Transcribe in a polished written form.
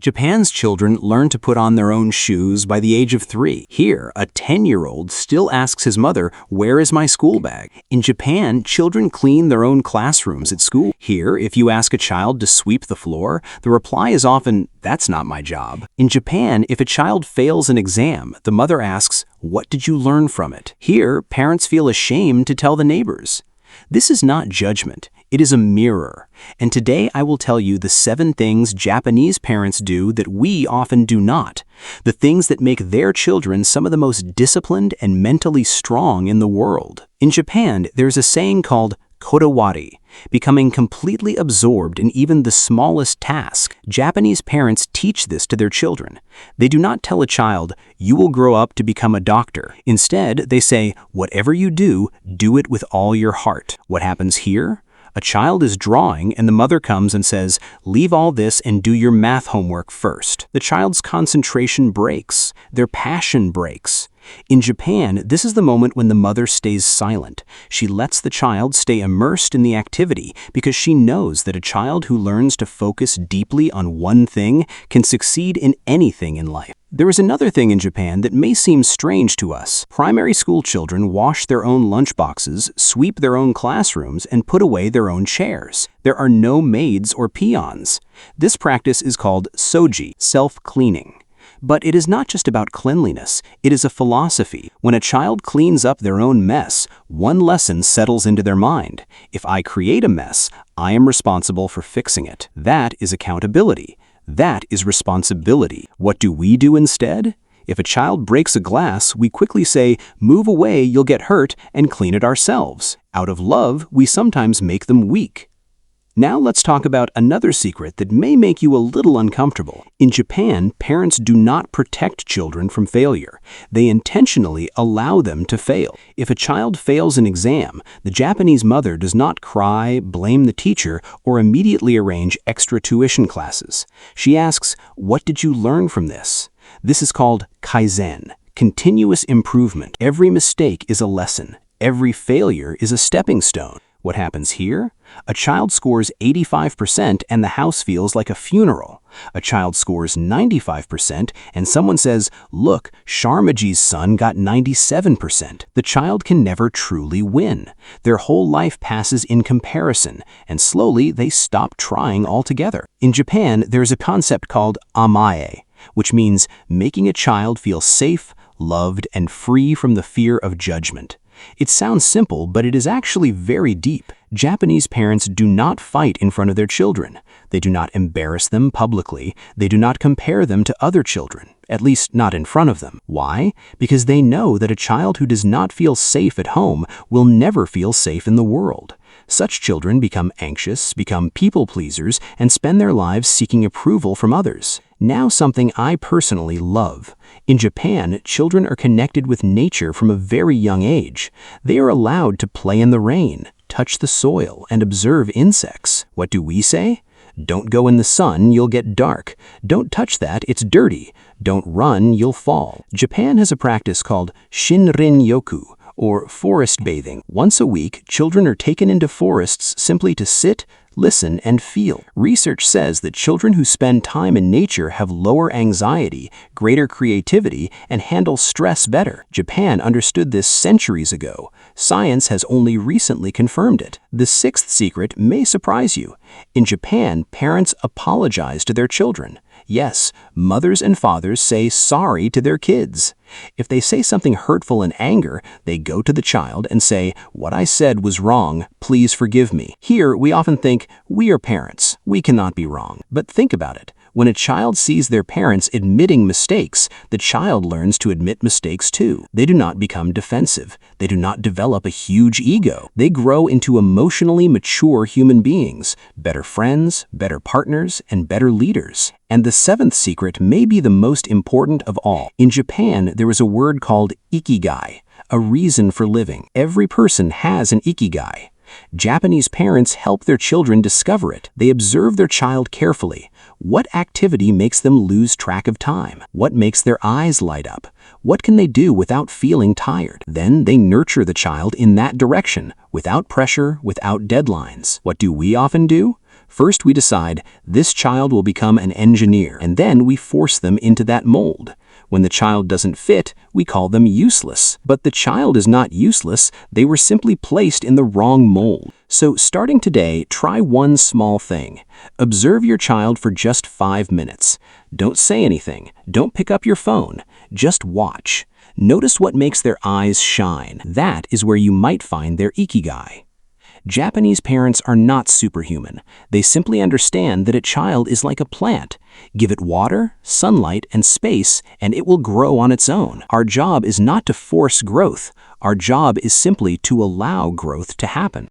Japan's children learn to put on their own shoes by the age of 3. Here, a 10-year-old still asks his mother, "Where is my school bag?" In Japan, children clean their own classrooms at school. Here, if you ask a child to sweep the floor, the reply is often, "That's not my job." In Japan, if a child fails an exam, the mother asks, "What did you learn from it?" Here, parents feel ashamed to tell the neighbors. This is not judgment. It is a mirror. And today I will tell you the 7 things Japanese parents do that we often do not. The things that make their children some of the most disciplined and mentally strong in the world. In Japan, there's a saying called kodawari, becoming completely absorbed in even the smallest task. Japanese parents teach this to their children. They do not tell a child, "You will grow up to become a doctor." Instead, they say, "Whatever you do it with all your heart." What happens here? A child is drawing and the mother comes and says, "Leave all this and do your math homework first." The child's concentration breaks. Their passion breaks. In Japan, this is the moment when the mother stays silent. She lets the child stay immersed in the activity because she knows that a child who learns to focus deeply on one thing can succeed in anything in life. There is another thing in Japan that may seem strange to us. Primary school children wash their own lunchboxes, sweep their own classrooms, and put away their own chairs. There are no maids or peons. This practice is called soji, self-cleaning. But it is not just about cleanliness, it is a philosophy. When a child cleans up their own mess, one lesson settles into their mind. If I create a mess, I am responsible for fixing it. That is accountability. That is responsibility. What do we do instead? If a child breaks a glass, we quickly say, "Move away, you'll get hurt," and clean it ourselves. Out of love, we sometimes make them weak. Now let's talk about another secret that may make you a little uncomfortable. In Japan, parents do not protect children from failure. They intentionally allow them to fail. If a child fails an exam, the Japanese mother does not cry, blame the teacher, or immediately arrange extra tuition classes. She asks, "What did you learn from this?" This is called kaizen, continuous improvement. Every mistake is a lesson. Every failure is a stepping stone. What happens here? A child scores 85% and the house feels like a funeral. A child scores 95% and someone says, "Look, Sharmaji's son got 97%. The child can never truly win. Their whole life passes in comparison, and slowly they stop trying altogether. In Japan, there's a concept called amae, which means making a child feel safe, loved, and free from the fear of judgment. It sounds simple, but it is actually very deep. Japanese parents do not fight in front of their children. They do not embarrass them publicly. They do not compare them to other children, at least not in front of them. Why? Because they know that a child who does not feel safe at home will never feel safe in the world. Such children become anxious, become people pleasers, and spend their lives seeking approval from others. Now something I personally love. In Japan, children are connected with nature from a very young age. They are allowed to play in the rain, touch the soil, and observe insects. What do we say? Don't go in the sun, you'll get dark. Don't touch that, it's dirty. Don't run, you'll fall. Japan has a practice called Shinrin-yoku, or forest bathing. Once a week, children are taken into forests simply to sit, listen, and feel. Research says that children who spend time in nature have lower anxiety, greater creativity, and handle stress better. Japan understood this centuries ago. Science has only recently confirmed it. The 6th secret may surprise you. In Japan, parents apologize to their children. Yes, mothers and fathers say sorry to their kids. If they say something hurtful in anger, they go to the child and say, "What I said was wrong, please forgive me." Here, we often think, we are parents, we cannot be wrong. But think about it. When a child sees their parents admitting mistakes, the child learns to admit mistakes too. They do not become defensive. They do not develop a huge ego. They grow into emotionally mature human beings, better friends, better partners, and better leaders. And the 7th secret may be the most important of all. In Japan, there is a word called ikigai, a reason for living. Every person has an ikigai. Japanese parents help their children discover it. They observe their child carefully. What activity makes them lose track of time? What makes their eyes light up? What can they do without feeling tired? Then they nurture the child in that direction, without pressure, without deadlines. What do we often do? First, we decide this child will become an engineer, and then we force them into that mold. When the child doesn't fit, we call them useless. But the child is not useless, they were simply placed in the wrong mold. So starting today, try one small thing. Observe your child for just 5 minutes. Don't say anything. Don't pick up your phone. Just watch. Notice what makes their eyes shine. That is where you might find their ikigai. Japanese parents are not superhuman. They simply understand that a child is like a plant. Give it water, sunlight, and space, and it will grow on its own. Our job is not to force growth. Our job is simply to allow growth to happen.